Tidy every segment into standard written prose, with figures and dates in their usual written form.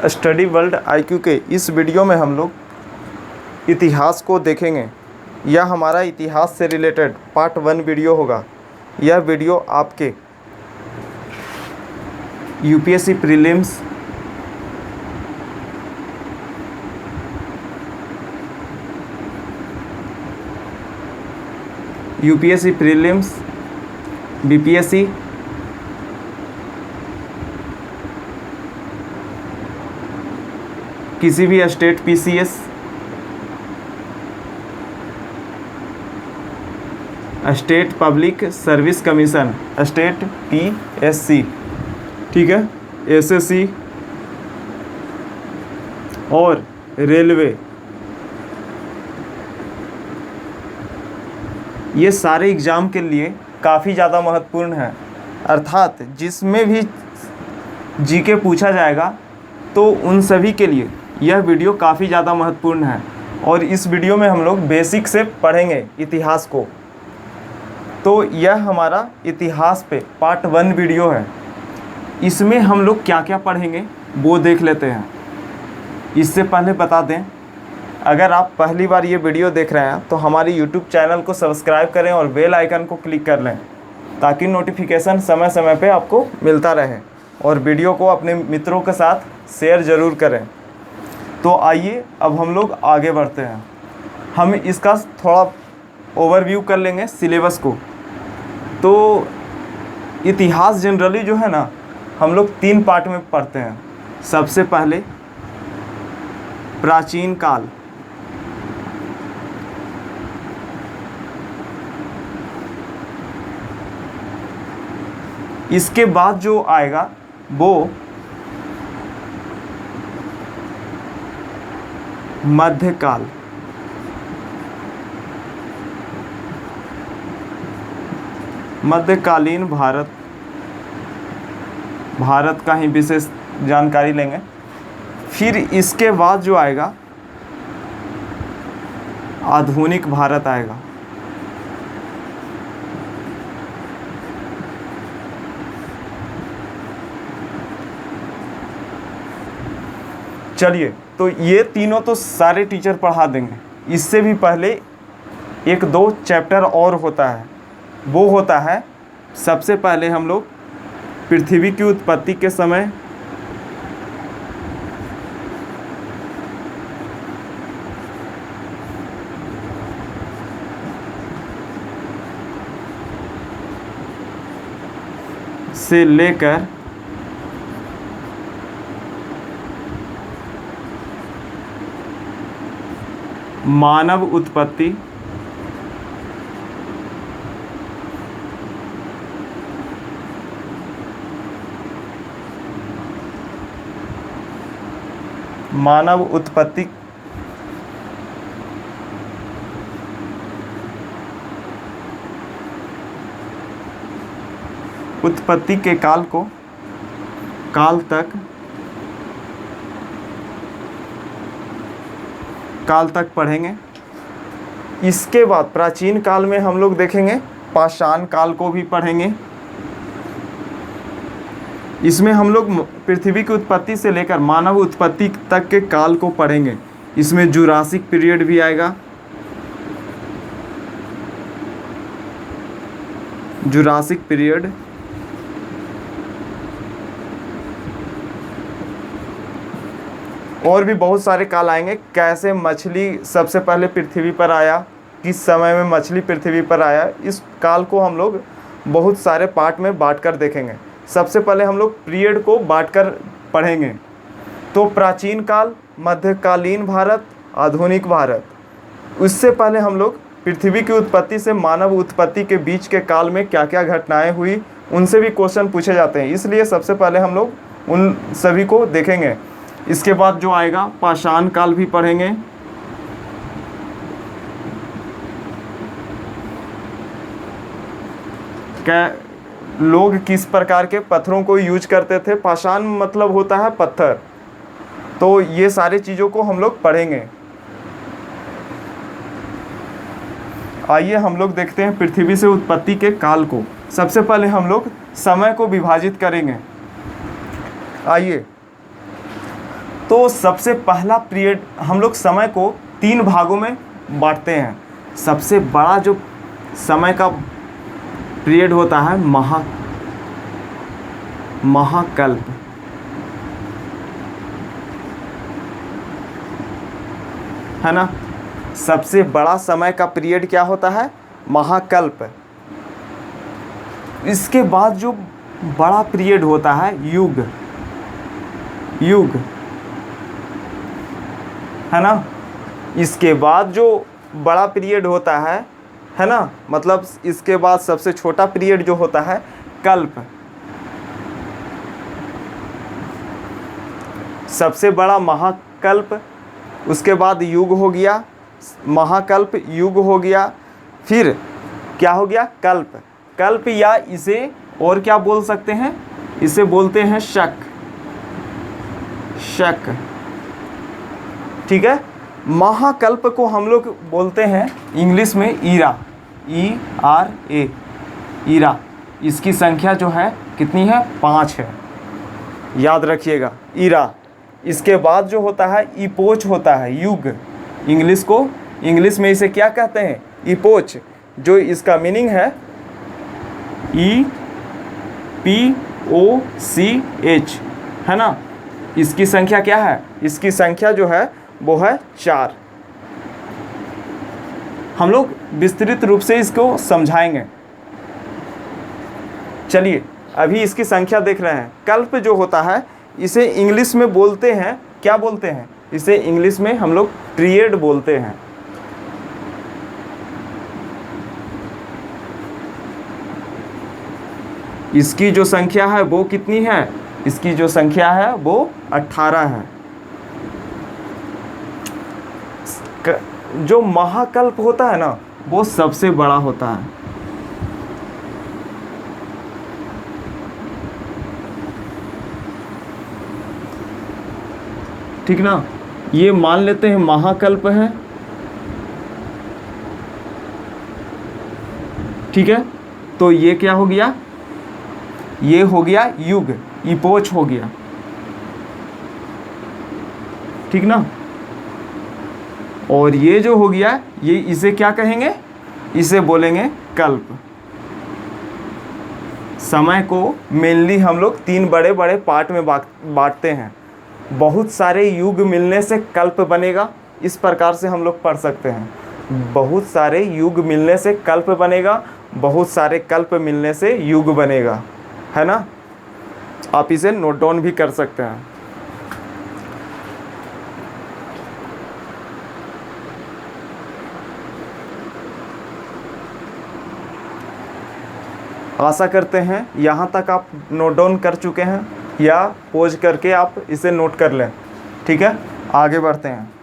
Study world IQ के इस video में हम लोग इतिहास को देखेंगे। यह हमारा इतिहास से रिलेटेड पार्ट 1 वीडियो होगा। यह वीडियो आपके यूपीएससी प्रीलिम्स, बीपीएससी, किसी भी state PCS, state public service commission, state PSC, ठीक है, एसएससी और रेलवे, ये सारे एग्ज़ाम के लिए काफ़ी ज़्यादा महत्वपूर्ण है। अर्थात जिसमें भी जीके पूछा जाएगा तो उन सभी के लिए यह वीडियो काफ़ी ज़्यादा महत्वपूर्ण है। और इस वीडियो में हम लोग बेसिक से पढ़ेंगे इतिहास को। तो यह हमारा इतिहास पे पार्ट 1 वीडियो है। इसमें हम लोग क्या क्या पढ़ेंगे वो देख लेते हैं। इससे पहले बता दें, अगर आप पहली बार ये वीडियो देख रहे हैं तो हमारी यूट्यूब चैनल को सब्सक्राइब करें और बेल आइकन को क्लिक कर लें ताकि नोटिफिकेशन समय समय पे आपको मिलता रहे। और वीडियो को अपने मित्रों के साथ शेयर ज़रूर करें। तो आइए अब हम लोग आगे बढ़ते हैं। हम इसका थोड़ा ओवरव्यू कर लेंगे सिलेबस को। तो इतिहास जनरली जो है ना, हम लोग 3 पार्ट में पढ़ते हैं। सबसे पहले प्राचीन काल, इसके बाद जो आएगा वो मध्यकाल, मध्यकालीन भारत का ही विशेष जानकारी लेंगे। फिर इसके बाद जो आएगा आधुनिक भारत आएगा। चलिए, तो ये तीनों तो सारे टीचर पढ़ा देंगे। इससे भी पहले 1-2 चैप्टर और होता है। वो होता है, सबसे पहले हम लोग पृथ्वी की उत्पत्ति के समय, से लेकर मानव उत्पत्ति, उत्पत्ति के काल तक पढ़ेंगे। इसके बाद प्राचीन काल में हम लोग देखेंगे पाषाण काल को भी पढ़ेंगे। इसमें हम लोग पृथ्वी की उत्पत्ति से लेकर मानव उत्पत्ति तक के काल को पढ़ेंगे। इसमें जुरासिक पीरियड भी आएगा, जुरासिक पीरियड, और भी बहुत सारे काल आएंगे। कैसे मछली सबसे पहले पृथ्वी पर आया, किस समय में मछली पृथ्वी पर आया, इस काल को हम लोग बहुत सारे पार्ट में बांटकर देखेंगे। सबसे पहले हम लोग पीरियड को बांटकर पढ़ेंगे। तो प्राचीन काल, मध्यकालीन भारत, आधुनिक भारत। उससे पहले हम लोग पृथ्वी की उत्पत्ति से मानव उत्पत्ति के बीच के काल में क्या क्या घटनाएं हुई, उनसे भी क्वेश्चन पूछे जाते हैं। इसलिए सबसे पहले हम लोग उन सभी को देखेंगे। इसके बाद जो आएगा पाषाण काल भी पढ़ेंगे। लोग किस प्रकार के पत्थरों को यूज करते थे। पाषाण मतलब होता है पत्थर। तो ये सारी चीज़ों को हम लोग पढ़ेंगे। आइए हम लोग देखते हैं पृथ्वी से उत्पत्ति के काल को। सबसे पहले हम लोग समय को विभाजित करेंगे। आइए, तो सबसे पहला पीरियड, हम लोग समय को 3 भागों में बांटते हैं। सबसे बड़ा जो समय का पीरियड होता है महाकल्प, है ना। सबसे बड़ा समय का पीरियड क्या होता है? महाकल्प। इसके बाद जो बड़ा पीरियड होता है युग, है ना। इसके बाद जो बड़ा पीरियड होता है ना, मतलब इसके बाद सबसे छोटा पीरियड जो होता है कल्प। सबसे बड़ा महाकल्प, उसके बाद युग हो गया, महाकल्प, युग हो गया, फिर क्या हो गया? कल्प। कल्प, या इसे और क्या बोल सकते हैं? इसे बोलते हैं शक। ठीक है। महाकल्प को हम लोग बोलते हैं इंग्लिश में ईरा, ERA, ईरा। इसकी संख्या जो है कितनी है? 5 है, याद रखिएगा, ईरा। इसके बाद जो होता है इपोच होता है, युग। इंग्लिश में इसे क्या कहते हैं? इपोच, जो इसका मीनिंग है EPOCH, है ना। इसकी संख्या क्या है? इसकी संख्या जो है वो है 4। हम लोग विस्तृत रूप से इसको समझाएंगे। चलिए, अभी इसकी संख्या देख रहे हैं। कल्प जो होता है इसे इंग्लिश में बोलते हैं, क्या बोलते हैं? इसे इंग्लिश में हम लोग पीरियड बोलते हैं। इसकी जो संख्या है वो कितनी है? इसकी जो संख्या है वो 18 है। जो महाकल्प होता है ना, वो सबसे बड़ा होता है। ठीक ना। ये मान लेते हैं महाकल्प है, ठीक है। तो ये क्या हो गया? ये हो गया युग, इपोच हो गया, ठीक ना। और ये जो हो गया, ये इसे क्या कहेंगे? इसे बोलेंगे कल्प। समय को मेनली हम लोग 3 बड़े बड़े पार्ट में बांटते हैं। बहुत सारे युग मिलने से कल्प बनेगा, इस प्रकार से हम लोग पढ़ सकते हैं। बहुत सारे युग मिलने से कल्प बनेगा, बहुत सारे कल्प मिलने से युग बनेगा, है ना। आप इसे नोट डाउन भी कर सकते हैं। आशा करते हैं यहाँ तक आप नोट डाउन कर चुके हैं, या पोज करके आप इसे नोट कर लें। ठीक है, आगे बढ़ते हैं।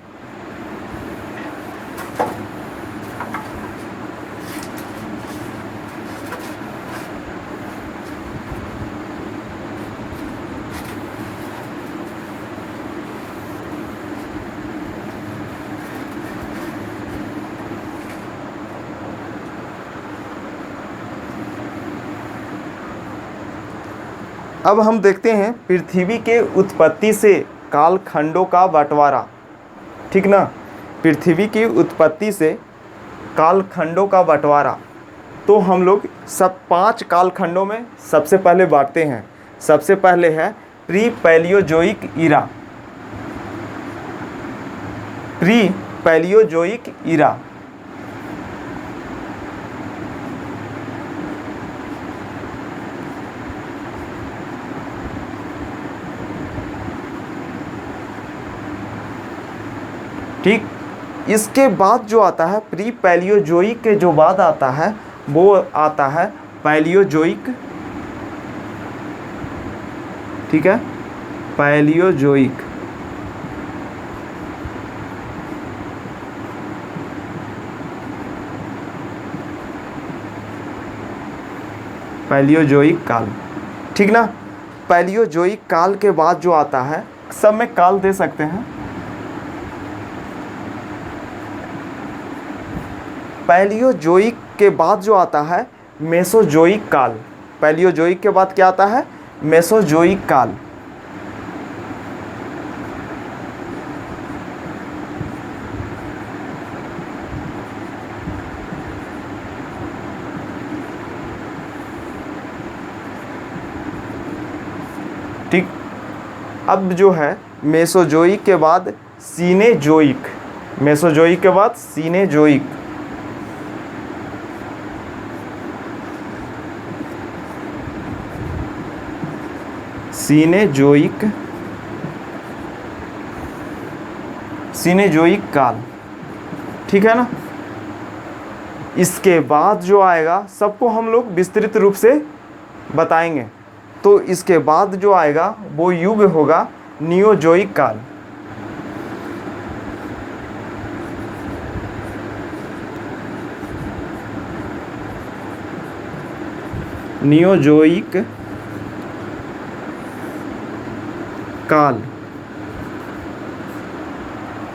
अब हम देखते हैं पृथ्वी के उत्पत्ति से कालखंडों का बंटवारा। ठीक ना, पृथ्वी की उत्पत्ति से कालखंडों का बंटवारा। तो हम लोग सब 5 कालखंडों में सबसे पहले बांटते हैं। सबसे पहले है pre Palaeozoic era. Pre Palaeozoic era, ठीक। इसके बाद जो आता है प्री पैलियोजोइक के जो बाद आता है वो आता है पैलियोजोइक। ठीक है, पैलियोजोइक। पैलियोजोइक काल, ठीक ना। पैलियोजोइक काल के बाद जो आता है, सब में काल दे सकते हैं। पैलियोजोइक के बाद जो आता है मेसोजोइक काल। पैलियोजोइक के बाद क्या आता है? मेसोजोइक काल। अब जो है मेसोजोइक के बाद सीनेजोइक, मेसोजोइक के बाद सीनेजोइक। सीनेजोइक, सीनेजोइक काल, ठीक है ना। इसके बाद जो आएगा सबको हम लोग विस्तृत रूप से बताएंगे। तो इसके बाद जो आएगा वो युग होगा नियोजोइक काल। नियोजोइक काल,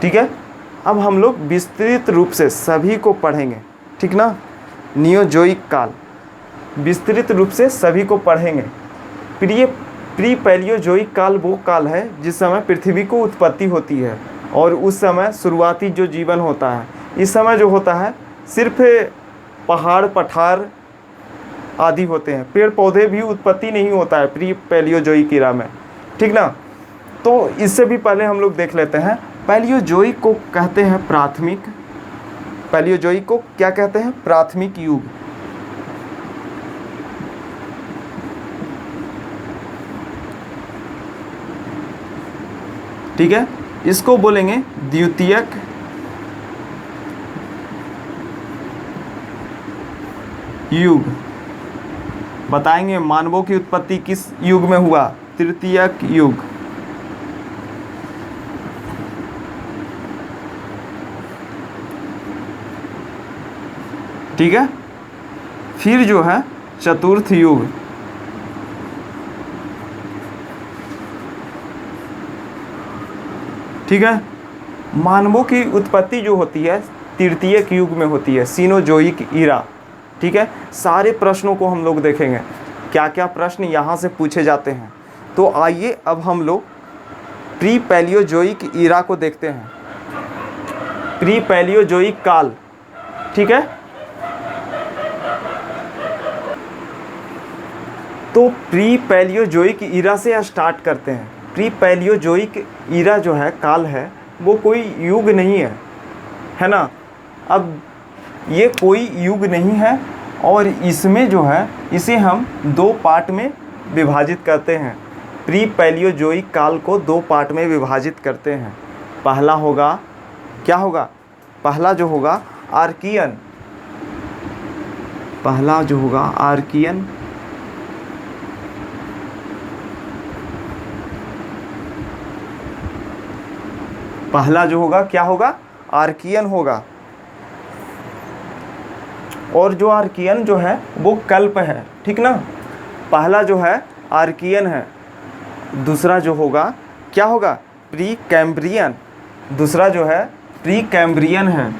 ठीक है। अब हम लोग विस्तृत रूप से सभी को पढ़ेंगे, ठीक ना। नियोजोइक काल विस्तृत रूप से सभी को पढ़ेंगे। प्री पैलियोजोइक काल वो काल है जिस समय पृथ्वी को उत्पत्ति होती है और उस समय शुरुआती जो जीवन होता है, इस समय जो होता है सिर्फ पहाड़ पठार आदि होते हैं, पेड़ पौधे भी उत्पत्ति नहीं होता है प्री पैलियोजोइक ईरा में, ठीक ना। तो इससे भी पहले हम लोग देख लेते हैं पैलियोजोइक को कहते हैं प्राथमिक, पैलियोजोइक को क्या कहते हैं, प्राथमिक युग। ठीक है, इसको बोलेंगे द्वितीयक युग। बताएंगे मानवों की उत्पत्ति किस युग में हुआ, तृतीयक युग। ठीक है, फिर जो है चतुर्थ युग। ठीक है, मानवों की उत्पत्ति जो होती है तृतीयक युग में होती है, सीनोजोइक ईरा। ठीक है, सारे प्रश्नों को हम लोग देखेंगे, क्या क्या प्रश्न यहाँ से पूछे जाते हैं। तो आइए अब हम लोग प्री पैलियोजोइक ईरा को देखते हैं, प्री पैलियोजोइक काल। ठीक है, तो प्री पैलियोजोइक ईरा से स्टार्ट करते हैं। प्री पैलियोजोइक ईरा जो है काल है वो कोई युग नहीं है, है ना। अब ये कोई युग नहीं है और इसमें जो है इसे हम दो पार्ट में विभाजित करते हैं। प्री पैलियोजोइक काल को दो पार्ट में विभाजित करते हैं। पहला होगा, क्या होगा, पहला जो होगा आर्कियन, पहला जो होगा आर्कियन, पहला जो होगा क्या होगा, आर्कियन होगा। और जो आर्कियन जो है वो कल्प है, ठीक ना। पहला जो है आर्कियन है, दूसरा जो होगा क्या होगा, प्री कैम्ब्रियन, दूसरा जो है प्री कैम्ब्रियन है।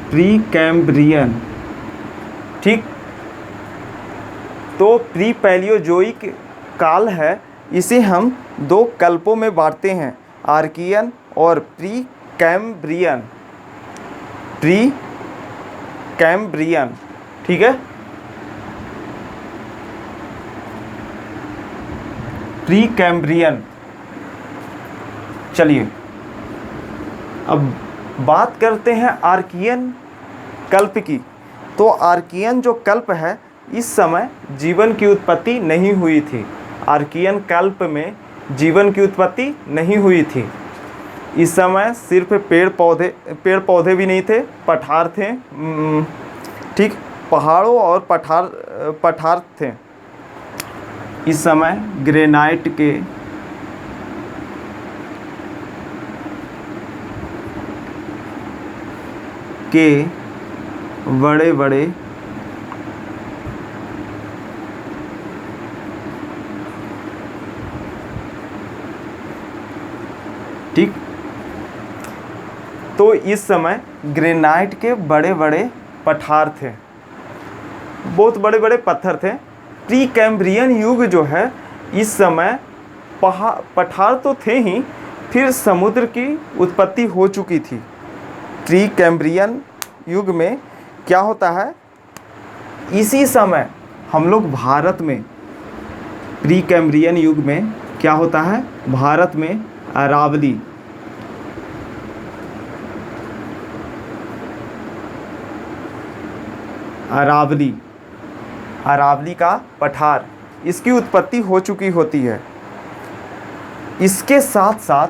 प्री कैम्ब्रियन, ठीक। तो प्री पैलियोजोइक काल है, इसे हम दो कल्पों में बांटते हैं, आर्कियन और प्री कैम्ब्रियन, प्री कैम्ब्रियन। ठीक है, प्री कैम्ब्रियन। चलिए अब बात करते हैं आर्कियन कल्प की। तो आर्कियन जो कल्प है इस समय जीवन की उत्पत्ति नहीं हुई थी, आर्कियन कल्प में जीवन की उत्पत्ति नहीं हुई थी। इस समय सिर्फ पेड़ पौधे भी नहीं थे, पठार थे, ठीक, पहाड़ों और पठार थे। इस समय ग्रेनाइट के बड़े बड़े ठीक, तो इस समय ग्रेनाइट के बड़े बड़े पठार थे, बहुत बड़े बड़े पत्थर थे। प्री कैम्ब्रियन युग जो है इस समय पठार तो थे ही, फिर समुद्र की उत्पत्ति हो चुकी थी। प्री कैम्ब्रियन युग में क्या होता है, इसी समय हम लोग भारत में, प्री कैम्ब्रियन युग में क्या होता है, भारत में अरावली, अरावली का पठार, इसकी उत्पत्ति हो चुकी होती है। इसके साथ साथ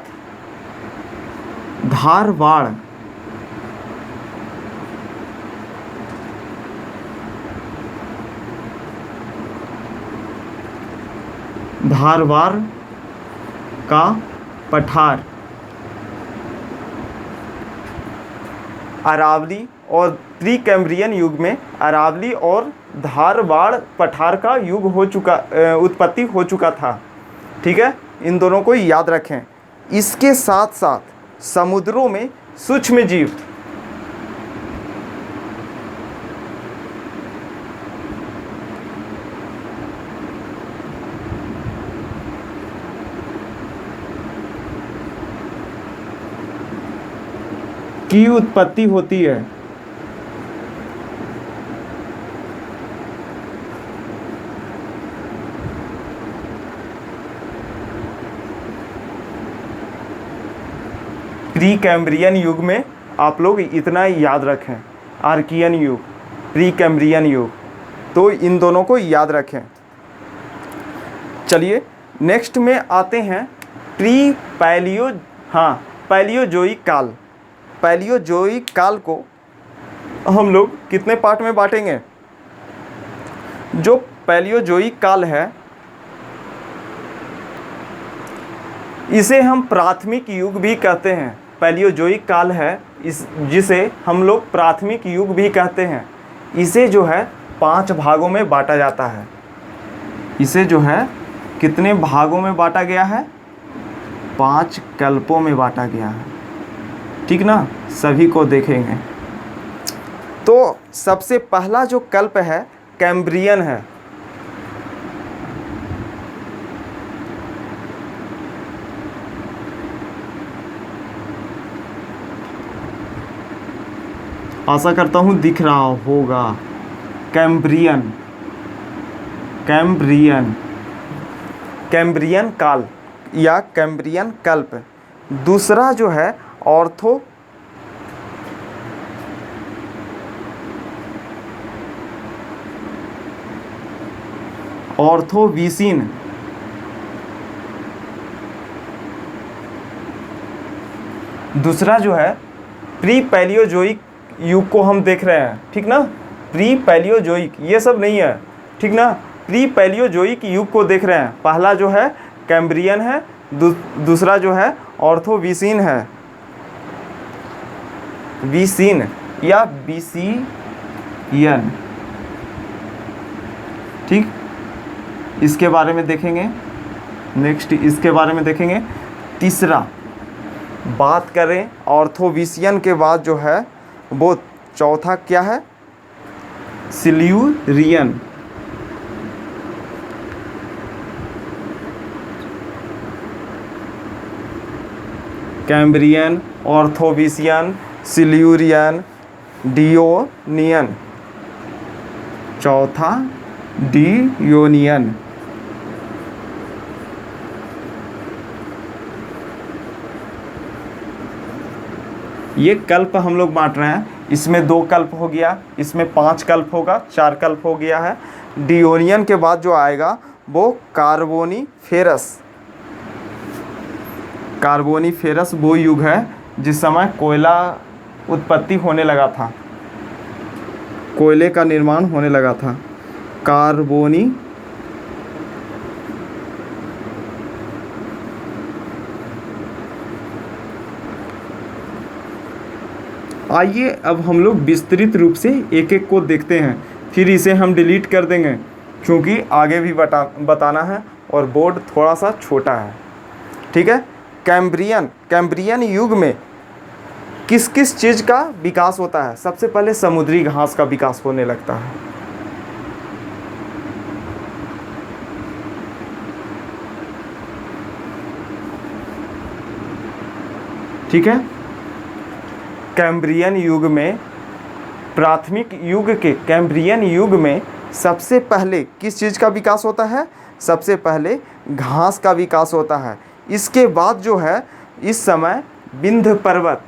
धारवाड़, का पठार, अरावली, और प्री कैम्ब्रियन युग में अरावली और धारवाड़ पठार का युग हो चुका, उत्पत्ति हो चुका था। ठीक है, इन दोनों को याद रखें। इसके साथ साथ समुद्रों में सूक्ष्म जीव, की उत्पत्ति होती है। प्री कैम्ब्रियन युग में आप लोग इतना ही याद रखें, आर्कियन युग, प्री कैम्ब्रियन युग, तो इन दोनों को याद रखें। चलिए नेक्स्ट में आते हैं प्री पैलियोजोइक काल। पैलियोजोइक काल को हम लोग कितने पार्ट में बांटेंगे? जो पैलियोजोइक काल है, इसे हम प्राथमिक युग भी कहते हैं। पैलियोजोइक काल है जिसे हम लोग प्राथमिक युग भी कहते हैं। इसे जो है 5 भागों में बांटा जाता है। इसे जो है कितने भागों में बांटा गया है? 5 कल्पों में बांटा गया है। ठीक ना, सभी को देखेंगे। तो सबसे पहला जो कल्प है कैम्ब्रियन है। आशा करता हूँ दिख रहा होगा। कैम्ब्रियन काल या कैम्ब्रियन कल्प। दूसरा जो है ऑर्थोवीसीन। दूसरा जो है प्री पैलियोजोइक युग को हम देख रहे हैं। ठीक ना, प्री पैलियोजोइक, ये सब नहीं है। ठीक ना, प्री पैलियोजोइक युग को देख रहे हैं। पहला जो है कैम्ब्रियन है, दूसरा जो है ऑर्थोवीसीन है, वीसीन या बीसीयन। ठीक, इसके बारे में देखेंगे। नेक्स्ट इसके बारे में देखेंगे। तीसरा बात करें ऑर्थोवीसियन के बाद जो है वो चौथा क्या है? Silurian. Cambrian, Ordovician, Silurian, Devonian. चौथा डियोनियन। ये कल्प हम लोग बांट रहे हैं। इसमें 2 कल्प हो गया, इसमें 5 कल्प होगा, 4 कल्प हो गया है। डियोनियन के बाद जो आएगा वो कार्बोनीफेरस। कार्बोनीफेरस वो युग है जिस समय कोयला उत्पत्ति होने लगा था, कोयले का निर्माण होने लगा था। कार्बोनी आइए अब हम लोग विस्तृत रूप से एक एक को देखते हैं, फिर इसे हम डिलीट कर देंगे क्योंकि आगे भी बताना है और बोर्ड थोड़ा सा छोटा है। ठीक है, कैम्ब्रियन युग में किस किस चीज़ का विकास होता है? सबसे पहले समुद्री घास का विकास होने लगता है। ठीक है। कैम्ब्रियन युग में, प्राथमिक युग के कैम्ब्रियन युग में सबसे पहले किस चीज़ का विकास होता है? सबसे पहले घास का विकास होता है। इसके बाद जो है इस समय विंध्य पर्वत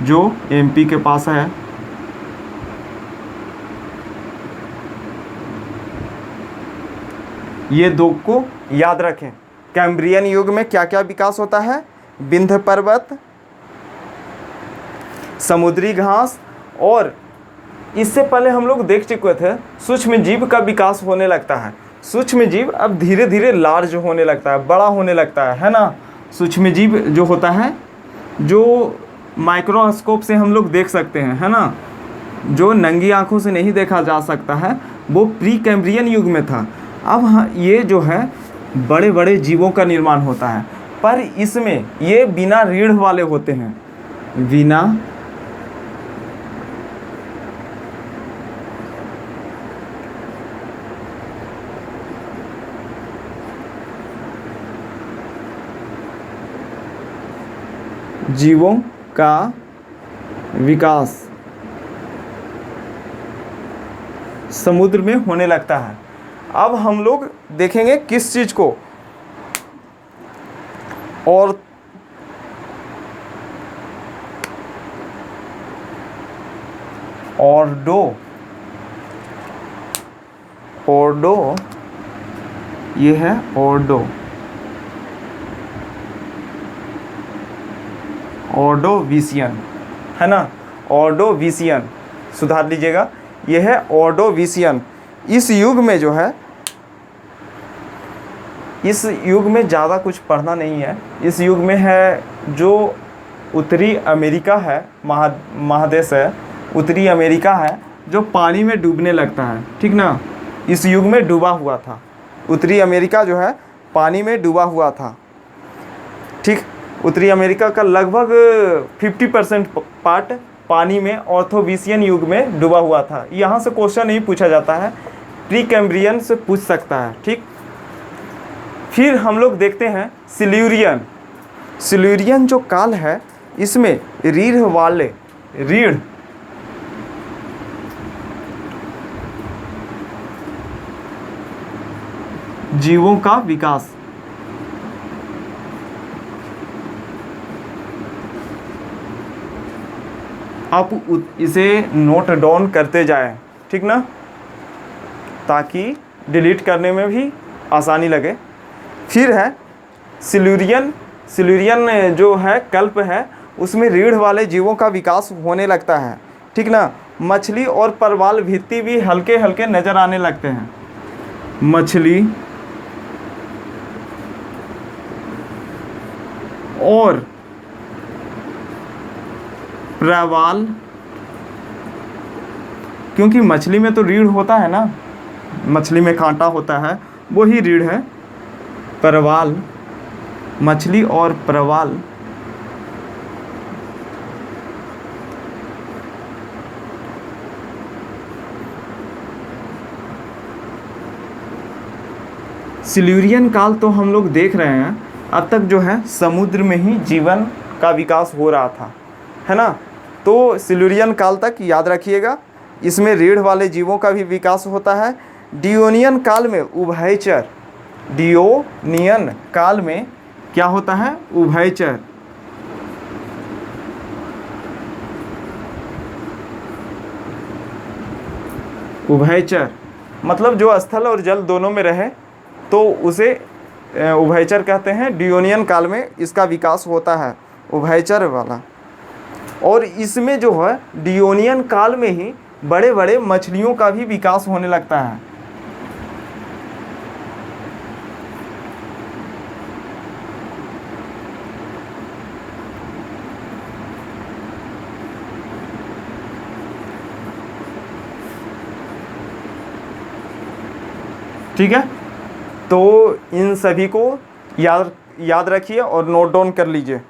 जो एमपी के पास है, ये दो को याद रखें। कैम्ब्रियन युग में क्या क्या विकास होता है? विंध्य पर्वत, समुद्री घास, और इससे पहले हम लोग देख चुके थे सूक्ष्म जीव का विकास होने लगता है। सूक्ष्म जीव अब धीरे धीरे लार्ज होने लगता है, बड़ा होने लगता है ना। सूक्ष्म जीव जो होता है, जो माइक्रोस्कोप से हम लोग देख सकते हैं, है ना, जो नंगी आंखों से नहीं देखा जा सकता है, वो प्री कैम्ब्रियन युग में था। अब हाँ, ये जो है बड़े बड़े जीवों का निर्माण होता है, पर इसमें ये बिना रीढ़ वाले होते हैं, बिना जीवों का विकास समुद्र में होने लगता है। अब हम लोग देखेंगे किस चीज़ को, और ऑर्डो, ये है ऑर्डोविशियन, है ना, ऑर्डोविशियन, सुधार लीजिएगा, यह है ऑर्डोविशियन। इस युग में जो है, इस युग में ज़्यादा कुछ पढ़ना नहीं है। इस युग में है जो उत्तरी अमेरिका है, महादेश है, उत्तरी अमेरिका है, जो पानी में डूबने लगता है, ठीक ना। इस युग में डूबा हुआ था, उत्तरी अमेरिका जो है पानी में डूबा हुआ था, ठीक। उत्तरी अमेरिका का लगभग 50% पार्ट पानी में ऑर्थोविशियन युग में डूबा हुआ था। यहाँ से क्वेश्चन नहीं पूछा जाता है, प्री कैम्ब्रियन से पूछ सकता है, ठीक। फिर हम लोग देखते हैं सिल्यूरियन जो काल है, इसमें रीढ़ जीवों का विकास, आप इसे नोट डाउन करते जाएं, ठीक ना, ताकि डिलीट करने में भी आसानी लगे। फिर है सिल्यूरियन जो है कल्प है, उसमें रीढ़ वाले जीवों का विकास होने लगता है, ठीक ना। मछली और परवाल भित्ति भी हल्के हल्के नज़र आने लगते हैं। मछली और प्रवाल, क्योंकि मछली में तो रीढ़ होता है ना, मछली में कांटा होता है, वही रीढ़ है। परवाल, मछली और प्रवाल सिल्यूरियन काल तो हम लोग देख रहे हैं, अब तक जो है समुद्र में ही जीवन का विकास हो रहा था, है ना। तो सिल्यूरियन काल तक याद रखिएगा, इसमें रीढ़ वाले जीवों का भी विकास होता है। डियोनियन काल में उभयचर, डियोनियन काल में क्या होता है? उभयचर। उभयचर मतलब जो स्थल और जल दोनों में रहे, तो उसे उभयचर कहते हैं। डियोनियन काल में इसका विकास होता है, उभयचर वाला। और इसमें जो है डियोनियन काल में ही बड़े बड़े मछलियों का भी विकास होने लगता है। ठीक है, तो इन सभी को याद रखिए और नोट डाउन कर लीजिए।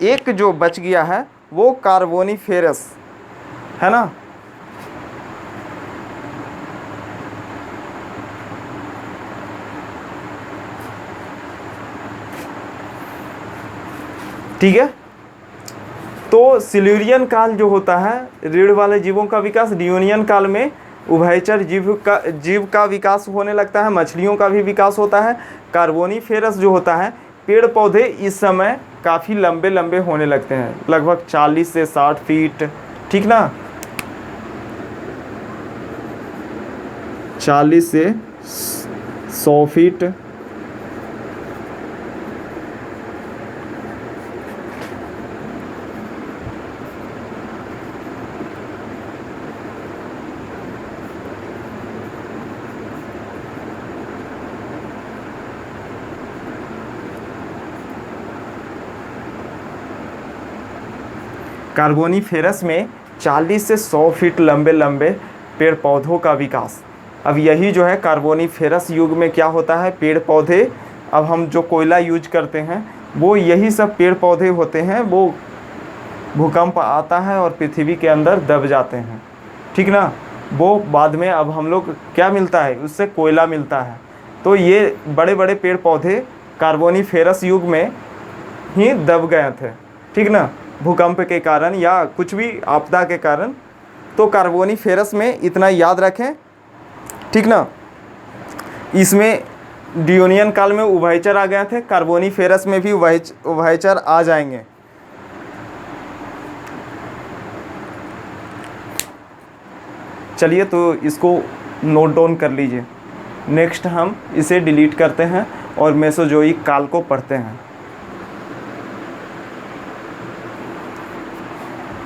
एक जो बच गया है वो कार्बोनिफेरस है ना। ठीक है। तो सिल्यूरियन काल जो होता है रीढ़ वाले जीवों का विकास, डियोनियन काल में उभयचर जीव का विकास होने लगता है, मछलियों का भी विकास होता है। कार्बोनिफेरस जो होता है पेड़ पौधे इस समय काफ़ी लंबे लंबे होने लगते हैं, लगभग 40 से 60 फीट, ठीक ना, 40 से 100 फीट। कार्बोनिफेरस में 40 से 100 फीट लंबे लंबे पेड़ पौधों का विकास। अब यही जो है कार्बोनिफेरस युग में क्या होता है, पेड़ पौधे, अब हम जो कोयला यूज करते हैं वो यही सब पेड़ पौधे होते हैं, वो भूकंप आता है और पृथ्वी के अंदर दब जाते हैं, ठीक ना। वो बाद में अब हम लोग क्या मिलता है, उससे कोयला मिलता है। तो ये बड़े बड़े पेड़ पौधे कार्बोनिफेरस युग में ही दब गए थे, ठीक ना, भूकंप के कारण या कुछ भी आपदा के कारण। तो कार्बोनिफेरस में इतना याद रखें, ठीक ना। इसमें डियोनियन काल में उभयचर आ गए थे, कार्बोनिफेरस में भी उभयचर आ जाएंगे। चलिए तो इसको नोट डाउन कर लीजिए। नेक्स्ट हम इसे डिलीट करते हैं और मेसोजोइक काल को पढ़ते हैं।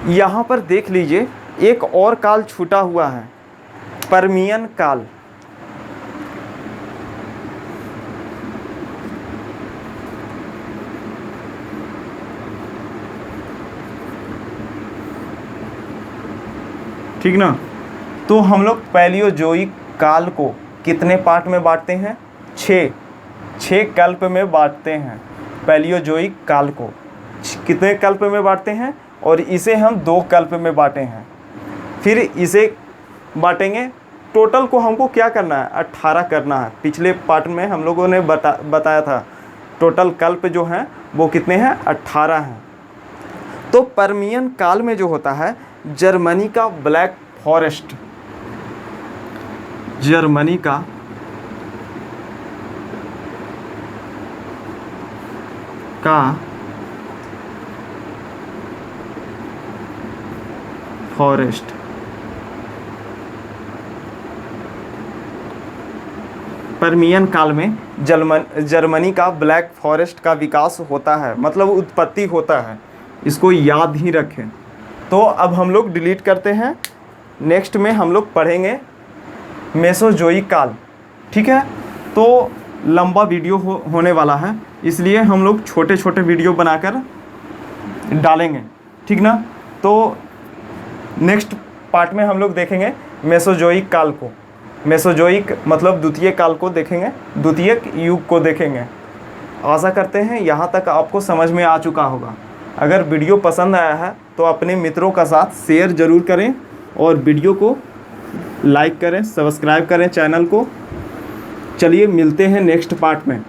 यहाँ पर देख लीजिए एक और काल छूटा हुआ है, पर्मियन काल। ठीक ना। तो हम लोग पैलियोजोइक काल को कितने पार्ट में बांटते हैं, 6 कल्प में बांटते हैं। पैलियोजोइक काल को कितने कल्प में बांटते हैं, और इसे हम 2 कल्प में बांटे हैं। फिर इसे बांटेंगे, टोटल को हमको क्या करना है, 18 करना है। पिछले पार्ट में हम लोगों ने बताया था टोटल कल्प जो हैं वो कितने हैं, 18 हैं। तो पर्मियन काल में जो होता है जर्मनी का ब्लैक फॉरेस्ट, जर्मनी का फॉरेस्ट, पर्मियन काल में जर्मनी का ब्लैक फॉरेस्ट का विकास होता है, मतलब उत्पत्ति होता है। इसको याद ही रखें। तो अब हम लोग डिलीट करते हैं। नेक्स्ट में हम लोग पढ़ेंगे मेसोजोइक काल, ठीक है। तो लंबा वीडियो होने वाला है, इसलिए हम लोग छोटे छोटे वीडियो बनाकर डालेंगे, ठीक ना। तो नेक्स्ट पार्ट में हम लोग देखेंगे मेसोजोइक काल को, मेसोजोइक मतलब द्वितीय काल को देखेंगे, द्वितीय युग को देखेंगे। आशा करते हैं यहाँ तक आपको समझ में आ चुका होगा। अगर वीडियो पसंद आया है तो अपने मित्रों का साथ शेयर ज़रूर करें और वीडियो को लाइक करें, सब्सक्राइब करें चैनल को। चलिए मिलते हैं नेक्स्ट पार्ट में।